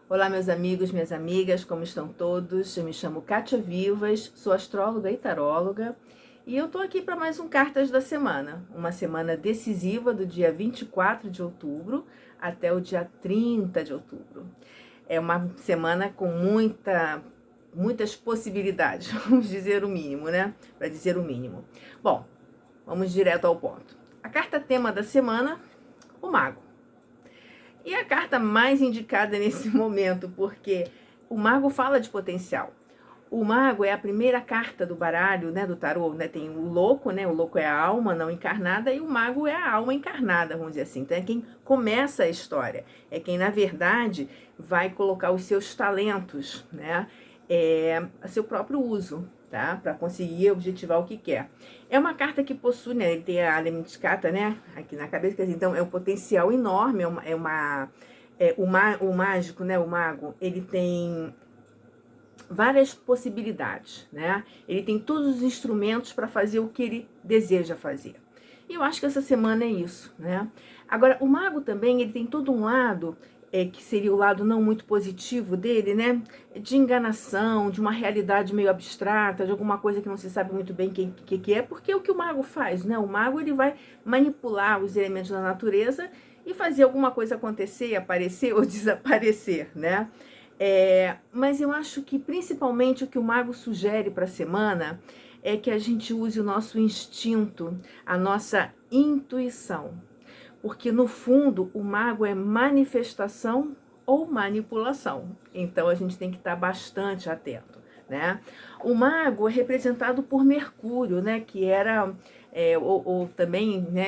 Olá, meus amigos, minhas amigas, como estão todos? Eu me chamo Kátia Vivas, sou astróloga e taróloga e eu tô aqui para mais um Cartas da Semana, uma semana decisiva do dia 24 de outubro até o dia 30 de outubro. É uma semana com muitas possibilidades, vamos dizer o mínimo, né? Para dizer o mínimo. Bom, vamos direto ao ponto. A carta tema da semana, o Mago. E a carta mais indicada nesse momento, porque o mago fala de potencial. O mago é a primeira carta do baralho, né, do tarô, né? Tem o louco, né? O louco é a alma não encarnada e o mago é a alma encarnada, vamos dizer assim. Então é quem começa a história, é quem na verdade vai colocar os seus talentos, né, a seu próprio uso, tá? Para conseguir objetivar o que quer. É uma carta que possui, né? Ele tem a lemniscata, né? Aqui na cabeça, então é um potencial enorme, o mágico, né? O mago, ele tem várias possibilidades, né? Ele tem todos os instrumentos para fazer o que ele deseja fazer. E eu acho que essa semana é isso, né? Agora, o mago também, ele tem todo um lado que seria o lado não muito positivo dele, né? De enganação, de uma realidade meio abstrata, de alguma coisa que não se sabe muito bem que é, porque é o que o mago faz, né? O mago, ele vai manipular os elementos da natureza e fazer alguma coisa acontecer, aparecer ou desaparecer, né? Mas eu acho que principalmente o que o mago sugere para a semana é que a gente use o nosso instinto, a nossa intuição. Porque no fundo o mago é manifestação ou manipulação. Então a gente tem que estar bastante atento, né? O mago é representado por Mercúrio, né? Que era, ou também, né,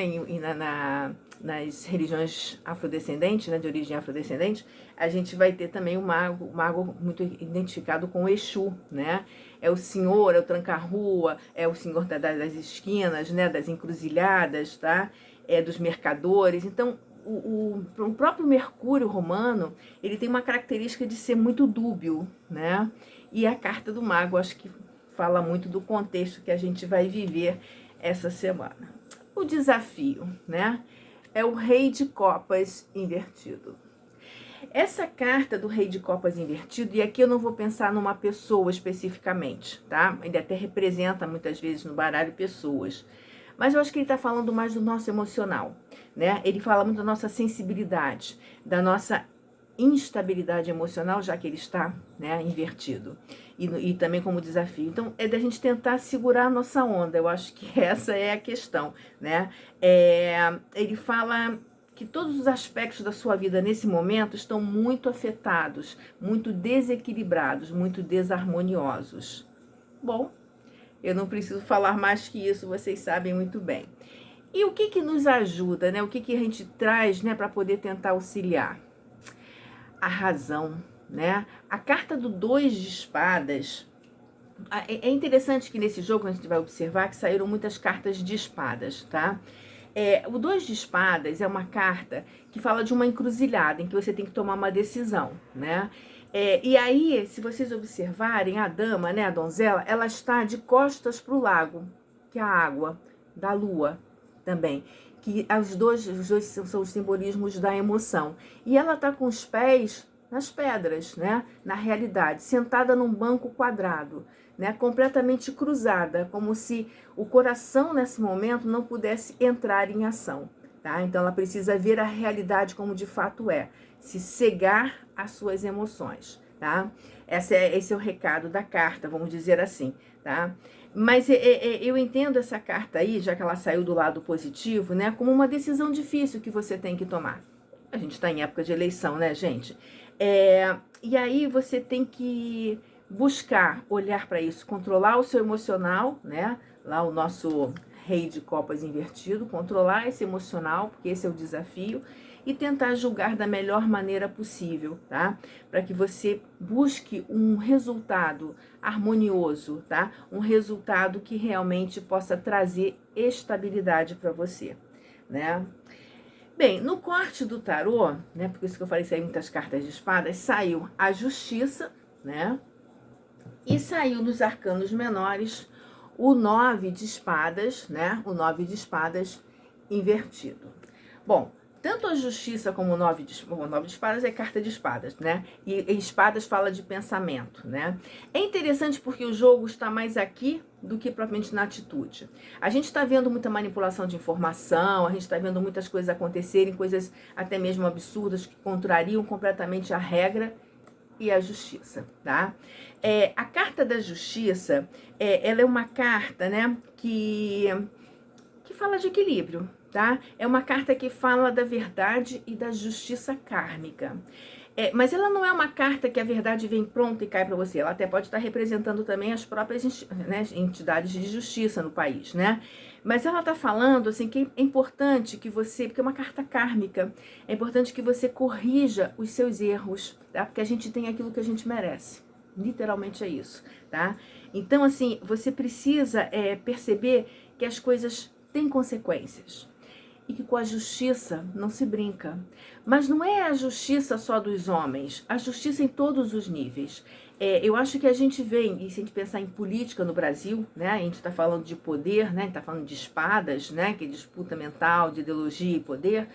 nas religiões afrodescendentes, né, de origem afrodescendente, a gente vai ter também o mago muito identificado com o Exu, né? É o senhor, é o tranca-rua, é o senhor das esquinas, né, das encruzilhadas, tá? Dos mercadores. Então, o próprio Mercúrio romano, ele tem uma característica de ser muito dúbio, né? E a carta do mago, acho que fala muito do contexto que a gente vai viver essa semana. O desafio, né? É o Rei de Copas invertido. Essa carta do Rei de Copas invertido, e aqui eu não vou pensar numa pessoa especificamente, tá? Ele até representa muitas vezes no baralho pessoas. Mas eu acho que ele está falando mais do nosso emocional, né? Ele fala muito da nossa sensibilidade, da nossa instabilidade emocional, já que ele está, né, invertido. E também como desafio. Então, é da gente tentar segurar a nossa onda. Eu acho que essa é a questão, né? Ele fala que todos os aspectos da sua vida nesse momento estão muito afetados, muito desequilibrados, muito desarmoniosos. Bom, eu não preciso falar mais que isso, vocês sabem muito bem. E o que nos ajuda, né? O que a gente traz, né, para poder tentar auxiliar? A razão, né? A carta do 2 de espadas. É interessante que nesse jogo a gente vai observar que saíram muitas cartas de espadas, tá? O 2 de espadas é uma carta que fala de uma encruzilhada em que você tem que tomar uma decisão, né? E aí, se vocês observarem, a dama, né, a donzela, ela está de costas para o lago, que é a água, da lua também. Que os dois são os simbolismos da emoção. E ela está com os pés nas pedras, né? Na realidade, sentada num banco quadrado, né? Completamente cruzada, como se o coração nesse momento não pudesse entrar em ação, tá? Então ela precisa ver a realidade como de fato é, se cegar às suas emoções, tá? Esse é o recado da carta, vamos dizer assim, tá? Mas eu entendo essa carta aí, já que ela saiu do lado positivo, né, como uma decisão difícil que você tem que tomar. A gente está em época de eleição, né, gente? E aí você tem que buscar olhar para isso, controlar o seu emocional, né? Lá o nosso Rei de Copas invertido, controlar esse emocional, porque esse é o desafio, e tentar julgar da melhor maneira possível, tá? Para que você busque um resultado harmonioso, tá? Um resultado que realmente possa trazer estabilidade para você, né? Bem, no corte do tarô, né? Por isso que eu falei que saiu muitas cartas de espadas, saiu a justiça, né? E saiu nos arcanos menores o 9 de espadas, né? O 9 de espadas invertido. Bom, tanto a justiça como o nove de espadas é carta de espadas, né? E espadas fala de pensamento, né? É interessante porque o jogo está mais aqui do que propriamente na atitude. A gente está vendo muita manipulação de informação, a gente está vendo muitas coisas acontecerem, coisas até mesmo absurdas que contrariam completamente a regra e a justiça, tá? A carta da justiça, ela é uma carta, né, que fala de equilíbrio, tá? É uma carta que fala da verdade e da justiça kármica. Mas ela não é uma carta que a verdade vem pronta e cai para você. Ela até pode estar representando também as próprias, né, entidades de justiça no país, né? Mas ela está falando assim que é importante que você, porque é uma carta kármica, é importante que você corrija os seus erros, tá? Porque a gente tem aquilo que a gente merece. Literalmente é isso, tá? Então, assim, você precisa perceber que as coisas têm consequências e que com a justiça não se brinca. Mas não é a justiça só dos homens, a justiça em todos os níveis. Eu acho que a gente vem, e se a gente pensar em política no Brasil, né, a gente está falando de poder, né, está falando de espadas, né, que é disputa mental, de ideologia e poder,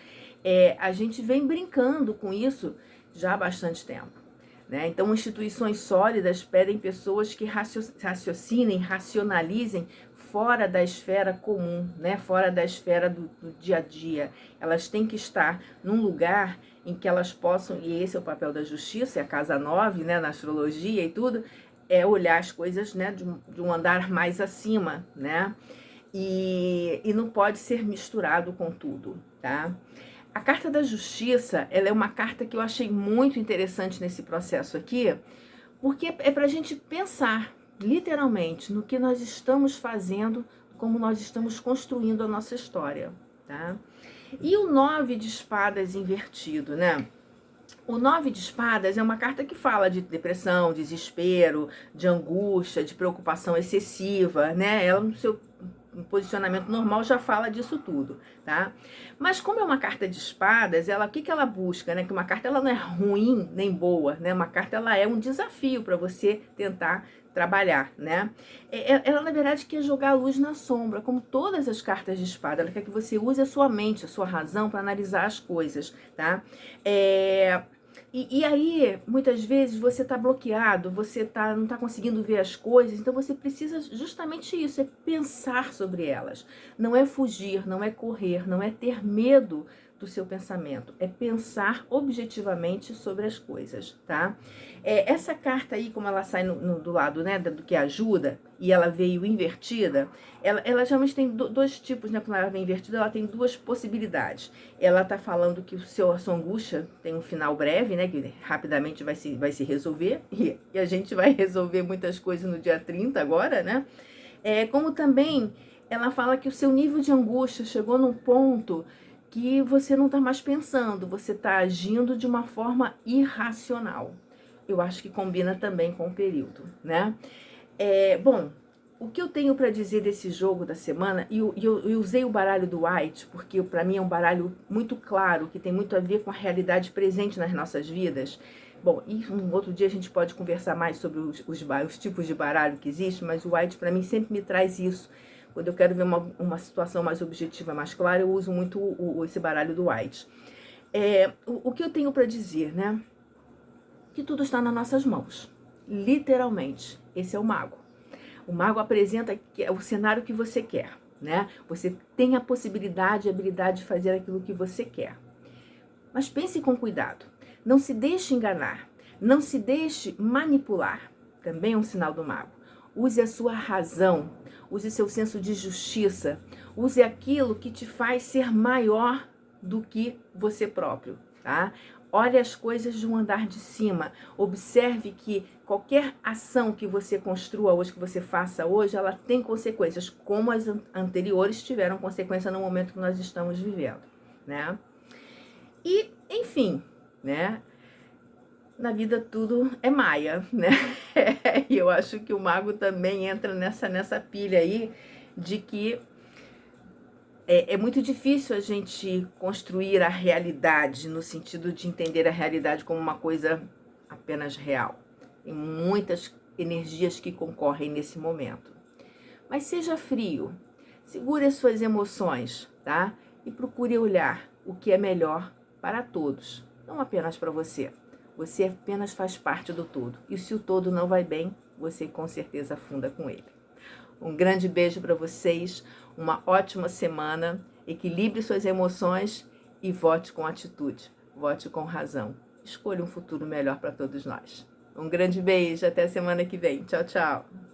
a gente vem brincando com isso já há bastante tempo. Né? Então, instituições sólidas pedem pessoas que raciocinem, racionalizem fora da esfera comum, né? Fora da esfera do dia a dia. Elas têm que estar num lugar em que elas possam, e esse é o papel da justiça, é a casa 9, né? Na astrologia e tudo, é olhar as coisas, né? de um andar mais acima, né? E não pode ser misturado com tudo, tá? A carta da justiça, ela é uma carta que eu achei muito interessante nesse processo aqui, porque é para a gente pensar, literalmente, no que nós estamos fazendo, como nós estamos construindo a nossa história, tá? E o 9 de espadas invertido, né? O 9 de espadas é uma carta que fala de depressão, desespero, de angústia, de preocupação excessiva, né? Ela no seu posicionamento normal já fala disso tudo, tá? Mas como é uma carta de espadas, ela, o que ela busca, né? Que uma carta ela não é ruim nem boa, né? Uma carta ela é um desafio para você tentar trabalhar, né? Ela na verdade quer jogar a luz na sombra, como todas as cartas de espada. Ela quer que você use a sua mente, a sua razão para analisar as coisas, tá? E aí, muitas vezes, você está bloqueado, você não está conseguindo ver as coisas, então você precisa justamente isso, é pensar sobre elas. Não é fugir, não é correr, não é ter medo do seu pensamento, é pensar objetivamente sobre as coisas, tá? Essa carta aí, como ela sai do lado, né, do que ajuda, e ela veio invertida, ela geralmente tem dois tipos, né? Quando ela vem invertida, ela tem duas possibilidades. Ela tá falando que a sua angústia tem um final breve, né? Que rapidamente vai se resolver, e a gente vai resolver muitas coisas no dia 30 agora, né? Como também ela fala que o seu nível de angústia chegou num ponto que você não está mais pensando, você está agindo de uma forma irracional. Eu acho que combina também com o período, né? Bom, o que eu tenho para dizer desse jogo da semana, e eu usei o baralho do White, porque para mim é um baralho muito claro, que tem muito a ver com a realidade presente nas nossas vidas. Bom, e um outro dia a gente pode conversar mais sobre os tipos de baralho que existem, mas o White para mim sempre me traz isso. Quando eu quero ver uma situação mais objetiva, mais clara, eu uso muito esse baralho do White. O que eu tenho para dizer, né? Que tudo está nas nossas mãos. Literalmente. Esse é o mago. O mago apresenta o cenário que você quer, né? Você tem a possibilidade e a habilidade de fazer aquilo que você quer. Mas pense com cuidado. Não se deixe enganar. Não se deixe manipular. Também é um sinal do mago. Use a sua razão. Use seu senso de justiça. Use aquilo que te faz ser maior do que você próprio, tá? Olhe as coisas de um andar de cima. Observe que qualquer ação que você construa hoje, que você faça hoje, ela tem consequências, como as anteriores tiveram consequência no momento que nós estamos vivendo, né? E, enfim, né? Na vida tudo é maia, né? E eu acho que o mago também entra nessa pilha aí de que é muito difícil a gente construir a realidade no sentido de entender a realidade como uma coisa apenas real. Tem muitas energias que concorrem nesse momento. Mas seja frio, segure as suas emoções, tá? E procure olhar o que é melhor para todos, não apenas para você. Você apenas faz parte do todo. E se o todo não vai bem, você com certeza afunda com ele. Um grande beijo para vocês, uma ótima semana, equilibre suas emoções e vote com atitude, vote com razão. Escolha um futuro melhor para todos nós. Um grande beijo, até a semana que vem. Tchau, tchau.